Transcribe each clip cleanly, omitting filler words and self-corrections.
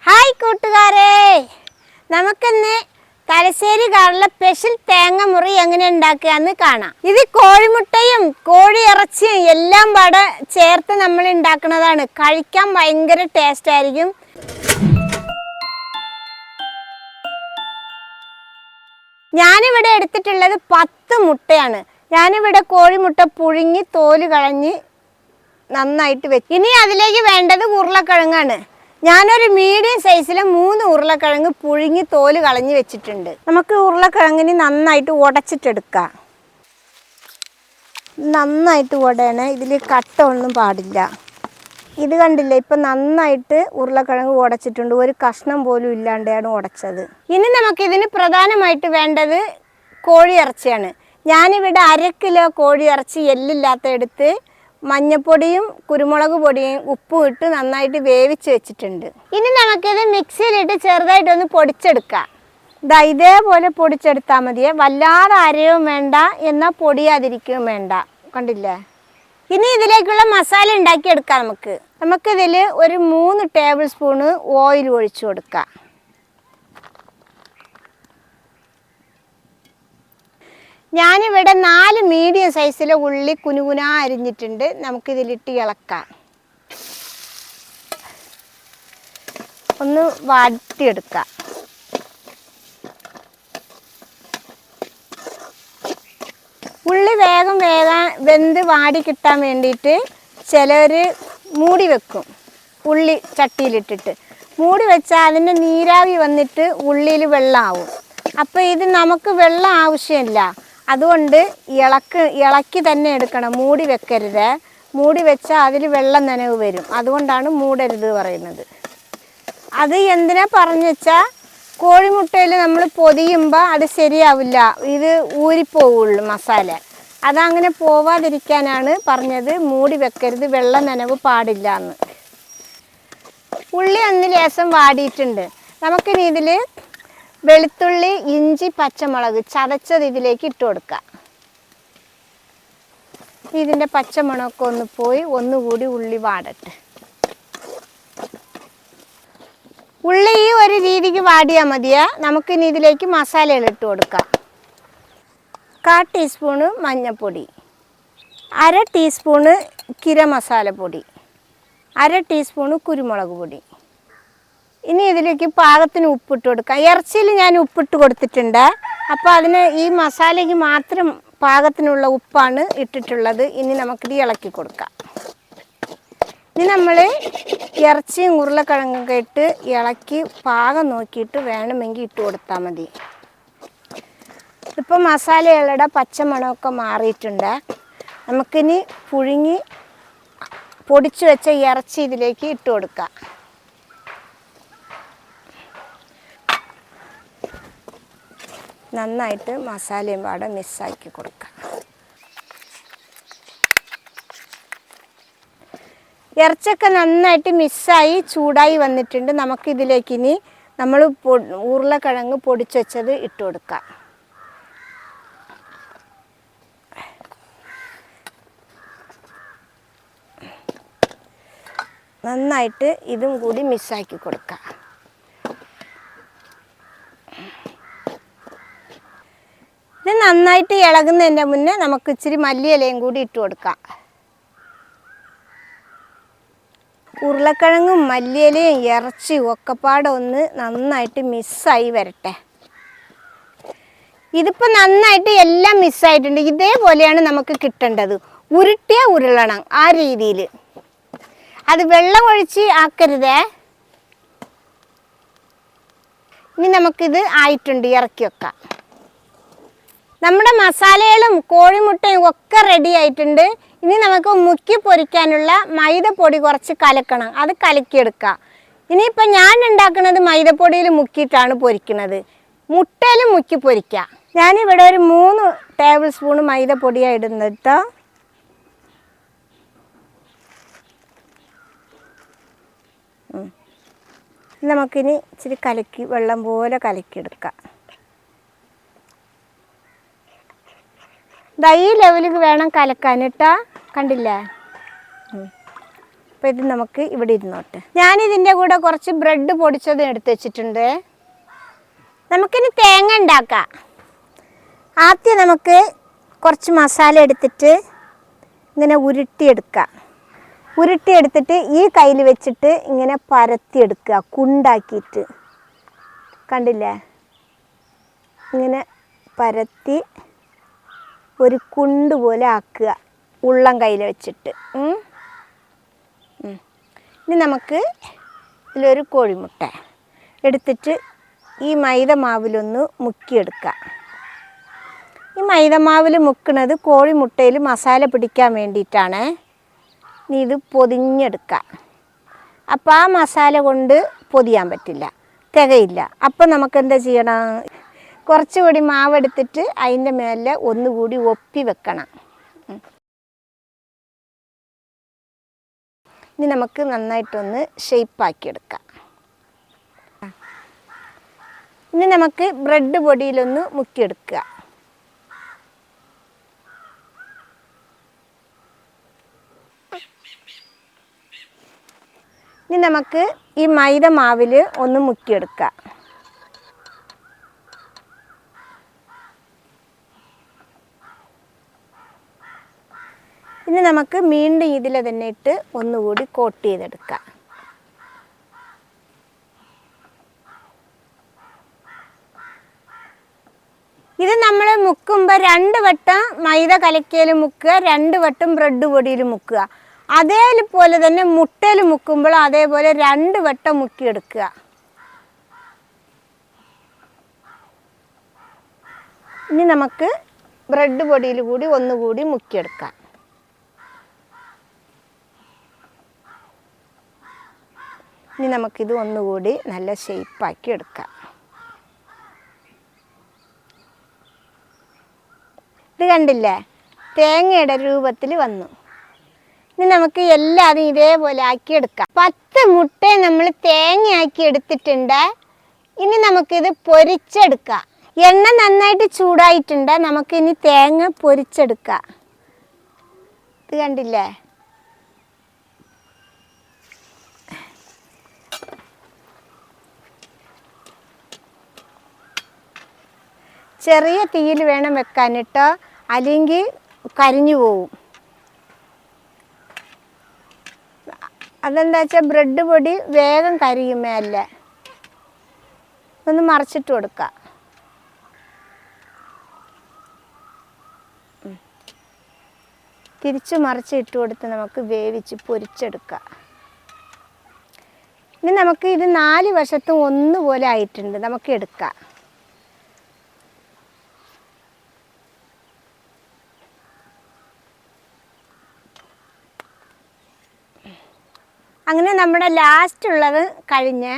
Hi കൂട്ടുകാരെ, നമുക്കിന്ന് തലശ്ശേരി കാറിലെ സ്പെഷ്യൽ തേങ്ങ മുറി എങ്ങനെ ഉണ്ടാക്കുകയെന്ന് കാണാം. ഇത് കോഴിമുട്ടയും കോഴിയിറച്ചിയും എല്ലാം പാടെ ചേർത്ത് നമ്മൾ ഉണ്ടാക്കുന്നതാണ്. കഴിക്കാൻ ഭയങ്കര ടേസ്റ്റ് ആയിരിക്കും. ഞാനിവിടെ എടുത്തിട്ടുള്ളത് 10 മുട്ടയാണ്. ഞാനിവിടെ കോഴിമുട്ട പുഴുങ്ങി തോല് കളഞ്ഞ് നന്നായിട്ട് വെച്ചു. ഇനി അതിലേക്ക് വേണ്ടത് ഉരുളക്കിഴങ്ങാണ്. ഞാനൊരു മീഡിയം സൈസിലെ 3 ഉരുളക്കിഴങ്ങ് പുഴുങ്ങി തോല് കളഞ്ഞ് വെച്ചിട്ടുണ്ട്. നമുക്ക് ഉരുളക്കിഴങ്ങിന് നന്നായിട്ട് ഉടച്ചിട്ടെടുക്കാം. നന്നായിട്ട് ഉടയണേ, ഇതിൽ കട്ട ഒന്നും പാടില്ല. ഇത് കണ്ടില്ലേ, ഇപ്പം നന്നായിട്ട് ഉരുളക്കിഴങ്ങ് ഉടച്ചിട്ടുണ്ട്. ഒരു കഷ്ണം പോലും ഇല്ലാണ്ടാണ് ഉടച്ചത്. ഇനി നമുക്കിതിന് പ്രധാനമായിട്ട് വേണ്ടത് കോഴിയിറച്ചിയാണ്. ഞാനിവിടെ 1/2 കിലോ കോഴിയിറച്ചി എല്ലില്ലാത്ത എടുത്ത് മഞ്ഞപ്പൊടിയും കുരുമുളക് പൊടിയും ഉപ്പും ഇട്ട് നന്നായിട്ട് വേവിച്ച് വെച്ചിട്ടുണ്ട്. ഇനി നമുക്കിത് മിക്സിയിലിട്ട് ചെറുതായിട്ടൊന്ന് പൊടിച്ചെടുക്കാം. ഇതേപോലെ പൊടിച്ചെടുത്താൽ മതിയെ. വല്ലാതെ അരയും വേണ്ട, എന്നാൽ പൊടിയാതിരിക്കുകയും വേണ്ട. കണ്ടില്ലേ? ഇനി ഇതിലേക്കുള്ള മസാല ഉണ്ടാക്കിയെടുക്കാം. നമുക്കിതിൽ ഒരു 3 ടേബിൾ സ്പൂണ് ഓയിൽ ഒഴിച്ചു കൊടുക്കാം. ഞാനിവിടെ 4 മീഡിയം സൈസിലെ ഉള്ളി കുനുകുന അരിഞ്ഞിട്ടുണ്ട്. നമുക്കിതിലിട്ട് ഇളക്കാം. ഒന്ന് വാട്ടിയെടുക്കാം. ഉള്ളി വേഗം വെന്ത് വാടി കിട്ടാൻ വേണ്ടിയിട്ട് ചിലർ മൂടി വെക്കും. ഉള്ളി ചട്ടിയിലിട്ടിട്ട് മൂടി വെച്ചാൽ അതിൻ്റെ നീരാവി വന്നിട്ട് ഉള്ളിയിൽ വെള്ളമാവും. അപ്പോൾ ഇത് നമുക്ക് വെള്ളം ആവശ്യമില്ല. അതുകൊണ്ട് ഇളക്കി തന്നെ എടുക്കണം. മൂടി വെക്കരുത്. മൂടി വെച്ചാൽ അതിൽ വെള്ളം നനവ് വരും. അതുകൊണ്ടാണ് മൂടരുത് പറയുന്നത്. അത് എന്തിനാ പറഞ്ഞു വെച്ചാൽ കോഴിമുട്ടയിൽ നമ്മൾ പൊതിയുമ്പോൾ അത് ശരിയാവില്ല, ഇത് ഊരിപ്പോവുള്ളൂ മസാല. അതങ്ങനെ പോവാതിരിക്കാനാണ് പറഞ്ഞത്. മൂടി വെക്കരുത്, വെള്ളം നനവ് പാടില്ല എന്ന്. ഉള്ളി ഒന്ന് ലേശം വാടിയിട്ടുണ്ട്. നമുക്കിനി ഇതിൽ വെളുത്തുള്ളി, ഇഞ്ചി, പച്ചമുളക് ചതച്ചത് ഇതിലേക്ക് ഇട്ട് കൊടുക്കാം. ഇതിൻ്റെ പച്ചമുളകൊക്കെ ഒന്ന് പോയി ഒന്നുകൂടി ഉള്ളി വാടട്ടെ. ഉള്ളി ഈ ഒരു രീതിക്ക് വാടിയാൽ മതിയാ. നമുക്കിനി ഇതിലേക്ക് മസാലകൾ ഇട്ട് കൊടുക്കാം. 1/4 ടീസ്പൂണ് മഞ്ഞൾപ്പൊടി, 1/2 ടീസ്പൂണ് ഗരം മസാലപ്പൊടി, 1/2 ടീസ്പൂണ് കുരുമുളക് പൊടി. ഇനി ഇതിലേക്ക് പാകത്തിന് ഉപ്പിട്ട് കൊടുക്കാം. ഇറച്ചിയിൽ ഞാൻ ഉപ്പിട്ട് കൊടുത്തിട്ടുണ്ട്. അപ്പോൾ അതിന് ഈ മസാലയ്ക്ക് മാത്രം പാകത്തിനുള്ള ഉപ്പാണ് ഇട്ടിട്ടുള്ളത്. ഇനി നമുക്കിത് ഇളക്കി കൊടുക്കാം. ഇനി നമ്മൾ ഇറച്ചിയും ഉരുളക്കിഴങ്ങൊക്കെ ഇട്ട് ഇളക്കി പാകം നോക്കിയിട്ട് വേണമെങ്കിൽ ഇട്ട് കൊടുത്താൽ മതി. ഇപ്പോൾ മസാലകളുടെ പച്ചമണമൊക്കെ മാറിയിട്ടുണ്ട്. നമുക്കിനി പുഴുങ്ങി പൊടിച്ചു വെച്ച ഇറച്ചി ഇതിലേക്ക് ഇട്ട് കൊടുക്കാം. നന്നായിട്ട് മസാലയും പാടെ മിക്സാക്കി കൊടുക്കാം. ഇറച്ചിയൊക്കെ നന്നായിട്ട് മിക്സായി ചൂടായി വന്നിട്ടുണ്ട്. നമുക്കിതിലേക്കിനി നമ്മൾ ഉരുളക്കിഴങ്ങ് പൊടിച്ച് വെച്ചത് ഇട്ട് കൊടുക്കാം. നന്നായിട്ട് ഇതും കൂടി മിക്സാക്കി കൊടുക്കാം. ഇത് നന്നായിട്ട് ഇളകുന്നതിൻ്റെ മുന്നേ നമുക്ക് ഇച്ചിരി മല്ലിയിലയും കൂടി ഇട്ട് കൊടുക്കാം. ഉരുളക്കിഴങ്ങും മല്ലിയിലയും ഇറച്ചിയും ഒക്കെപ്പാടെ ഒന്ന് നന്നായിട്ട് മിക്സായി വരട്ടെ. ഇതിപ്പോൾ നന്നായിട്ട് എല്ലാം മിക്സായിട്ടുണ്ട്. ഇതേപോലെയാണ് നമുക്ക് കിട്ടേണ്ടത്. ഉരുട്ടിയ ഉരുളണം ആ രീതിയിൽ. അത് വെള്ളം ഒഴിച്ച് ആക്കരുതേ. ഇനി നമുക്കിത് ആയിട്ടുണ്ട്, ഇറക്കി വെക്കാം. നമ്മുടെ മസാലകളും കോഴിമുട്ടയും ഒക്കെ റെഡി ആയിട്ടുണ്ട്. ഇനി നമുക്ക് മുക്കി പൊരിക്കാനുള്ള മൈദപ്പൊടി കുറച്ച് കലക്കണം. അത് കലക്കിയെടുക്കാം. ഇനിയിപ്പോൾ ഞാൻ ഉണ്ടാക്കുന്നത് മൈദപ്പൊടിയിൽ മുക്കിയിട്ടാണ് പൊരിക്കുന്നത്. മുട്ടയിലും മുക്കി പൊരിക്കാം. ഞാനിവിടെ ഒരു 3 ടേബിൾ സ്പൂൺ മൈദപ്പൊടിയാണ് ഇടുന്നത് കേട്ടോ. നമുക്കിനി ഇച്ചിരി കലക്കി വെള്ളം പോലെ കലക്കിയെടുക്കാം. ഈ ലെവലിൽ വേണം കലക്കാൻ കേട്ടോ. കണ്ടില്ലേ? അപ്പോൾ ഇത് നമുക്ക് ഇവിടെ ഇരുന്നോട്ടെ. ഞാനിതിൻ്റെ കൂടെ കുറച്ച് ബ്രെഡ് പൊടിച്ചതും എടുത്ത് വെച്ചിട്ടുണ്ട്. നമുക്കിനി തേങ്ങ ഉണ്ടാക്കാം. ആദ്യം നമുക്ക് കുറച്ച് മസാല എടുത്തിട്ട് ഇങ്ങനെ ഉരുട്ടിയെടുക്കാം. ഉരുട്ടിയെടുത്തിട്ട് ഈ കയ്യിൽ വെച്ചിട്ട് ഇങ്ങനെ പരത്തിയെടുക്കുക, കുണ്ടാക്കിയിട്ട്. കണ്ടില്ലേ? ഇങ്ങനെ പരത്തി ഒരു കുണ്ട് പോലെ ആക്കുക, ഉള്ളം കയ്യിൽ വെച്ചിട്ട്. ഇനി നമുക്ക് ഇതിലൊരു കോഴിമുട്ട എടുത്തിട്ട് ഈ മൈദ മാവിലൊന്ന് മുക്കിയെടുക്കുക. ഈ മൈദമാവിൽ മുക്കുന്നത് കോഴിമുട്ടയിൽ മസാല പിടിക്കാൻ വേണ്ടിയിട്ടാണ്. ഇനി ഇത് പൊതിഞ്ഞെടുക്കാം. അപ്പോൾ ആ മസാല കൊണ്ട് പൊതിയാൻ പറ്റില്ല, തികയില്ല. അപ്പം നമുക്ക് എന്താ ചെയ്യണം? കുറച്ചുകൂടി മാവെടുത്തിട്ട് അതിൻ്റെ മേലെ ഒന്നുകൂടി ഒപ്പി വെക്കണം. ഇനി നമുക്ക് നന്നായിട്ടൊന്ന് ഷേപ്പാക്കിയെടുക്കാം. ഇനി നമുക്ക് ബ്രെഡ് പൊടിയിലൊന്ന് മുക്കിയെടുക്കുക. ഇനി നമുക്ക് ഈ മൈദ മാവിൽ ഒന്ന് മുക്കിയെടുക്കാം. ഇനി നമുക്ക് വീണ്ടും ഇതിൽ തന്നെ ഇട്ട് ഒന്നുകൂടി കോട്ട് ചെയ്തെടുക്കാം. ഇത് നമ്മൾ മുക്കുമ്പോൾ 2 വട്ടം മൈദ കലക്കയിൽ മുക്കുക, 2 വട്ടം ബ്രെഡ് പൊടിയിൽ മുക്കുക. അതേപോലെ തന്നെ മുട്ടയിൽ മുക്കുമ്പോൾ അതേപോലെ 2 വട്ടം മുക്കിയെടുക്കുക. ഇനി നമുക്ക് ബ്രെഡ് പൊടിയിൽ കൂടി ഒന്നുകൂടി മുക്കിയെടുക്കാം. ഇനി നമുക്കിത് ഒന്നുകൂടി നല്ല ഷേപ്പാക്കി എടുക്കാം. ഇത് കണ്ടില്ലേ? തേങ്ങയുടെ രൂപത്തിൽ വന്നു. ഇനി നമുക്ക് എല്ലാതും ഇതേപോലെ ആക്കിയെടുക്കാം. 10 മുട്ടയെ നമ്മൾ തേങ്ങയാക്കി എടുത്തിട്ടുണ്ട്. ഇനി നമുക്കിത് പൊരിച്ചെടുക്കാം. എണ്ണ നന്നായിട്ട് ചൂടായിട്ടുണ്ട്. നമുക്കിനി തേങ്ങ പൊരിച്ചെടുക്കാം. ഇത് കണ്ടില്ലേ? ചെറിയ തീയിൽ വേണം വെക്കാൻ കേട്ടോ, അല്ലെങ്കിൽ കരിഞ്ഞു പോവും. അതെന്താ വെച്ചാൽ ബ്രെഡ് പൊടി വേഗം കരിയുമേ അല്ലേ. ഒന്ന് മറിച്ചിട്ട് കൊടുക്കുക. തിരിച്ച് മറിച്ചിട്ട് കൊടുത്ത് നമുക്ക് വേവിച്ച് പൊരിച്ചെടുക്കാം. ഇനി നമുക്ക് ഇത് 4 വശത്തും ഒന്നുപോലെ ആയിട്ടുണ്ട്, നമുക്ക് എടുക്കാം. അങ്ങനെ നമ്മുടെ ലാസ്റ്റ് ഉള്ളത് കഴിഞ്ഞ്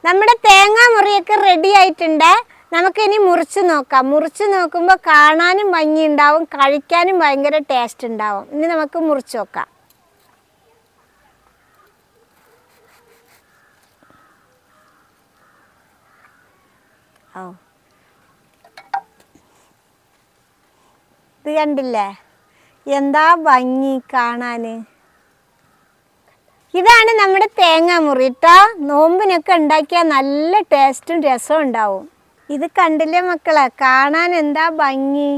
നമ്മുടെ തേങ്ങാ മുറിയൊക്കെ റെഡി ആയിട്ടുണ്ട്. നമുക്കിനി മുറിച്ച് നോക്കാം. മുറിച്ച് നോക്കുമ്പോൾ കാണാനും ഭംഗിയുണ്ടാവും, കഴിക്കാനും ഭയങ്കര ടേസ്റ്റ് ഉണ്ടാവും. ഇനി നമുക്ക് മുറിച്ച് നോക്കാം. ഓ, ഇത് കണ്ടില്ലേ? എന്താ ഭംഗി കാണാൻ. ഇതാണ് നമ്മുടെ തേങ്ങാ മുറി ട്ടോ. നോമ്പിനൊക്കെ ഉണ്ടാക്കിയാൽ നല്ല ടേസ്റ്റും രസവും ഉണ്ടാവും. ഇത് കണ്ടില്ലേ മക്കളെ? കാണാൻ എന്താ ഭംഗി.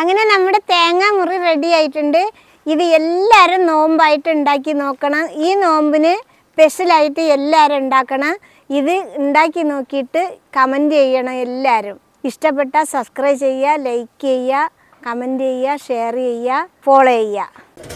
അങ്ങനെ നമ്മുടെ തേങ്ങാ മുറി റെഡി ആയിട്ടുണ്ട്. ഇത് എല്ലാവരും നോമ്പായിട്ട് ഉണ്ടാക്കി നോക്കണം. ഈ നോമ്പിന് സ്പെഷ്യലായിട്ട് എല്ലാവരും ഉണ്ടാക്കണം. ഇത് ഉണ്ടാക്കി നോക്കിയിട്ട് കമൻറ്റ് ചെയ്യണം എല്ലാവരും. ഇഷ്ടപ്പെട്ടാൽ സബ്സ്ക്രൈബ് ചെയ്യുക, ലൈക്ക് ചെയ്യുക, കമൻറ്റ് ചെയ്യുക, ഷെയർ ചെയ്യുക, ഫോളോ ചെയ്യുക.